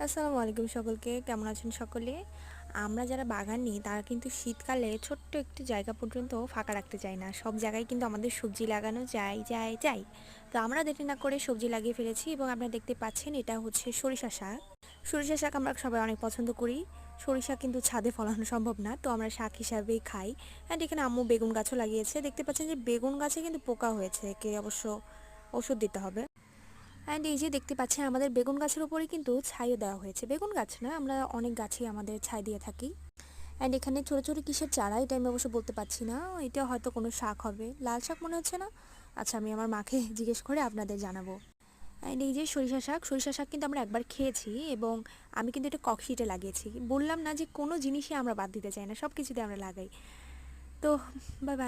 আসসালামু আলাইকুম সকলকে, কেমন আছেন সকলে? আমরা যারা বাগানি তারা কিন্তু শীতকালে ছোট্ট একটি জায়গা পর্যন্ত ফাঁকা রাখতে চাই না। সব জায়গায় কিন্তু আমাদের সবজি লাগানো চাই। তো আমরা দেরি না করে সবজি লাগিয়ে ফেলেছি এবং আপনারা দেখতে পাচ্ছেন এটা হচ্ছে সরিষা শাক। সরিষা শাক আমরা সবাই অনেক পছন্দ করি। সরিষা কিন্তু ছাদে ফলানো সম্ভব না, তো আমরা শাক হিসাবেই খাই। অ্যান্ড এখানে আম্মু বেগুন গাছও লাগিয়েছে। দেখতে পাচ্ছেন যে বেগুন গাছে কিন্তু পোকা হয়েছে, একে অবশ্য ওষুধ দিতে হবে। অ্যান্ড এই যে দেখতে পাচ্ছেন আমাদের বেগুন গাছের উপরে কিন্তু ছাইও দেওয়া হয়েছে। বেগুন গাছ না, আমরা অনেক গাছেই আমাদের ছাই দিয়ে থাকি। অ্যান্ড এখানে ছোটো ছোটো কিসের চারা এটা আমি অবশ্য বলতে পারছি না, এটা হয়তো কোনো শাক হবে, লাল শাক মনে হচ্ছে না। আচ্ছা, আমি আমার মাকে জিজ্ঞেস করে আপনাদের জানাবো। অ্যান্ড এই যে সরিষা শাক কিন্তু আমরা একবার খেয়েছি এবং আমি কিন্তু এটা ককশিটে লাগিয়েছি। বললাম না যে কোনো জিনিসই আমরা বাদ দিতে চাই না, সব কিছুতে আমরা লাগাই। তো বাই বাই।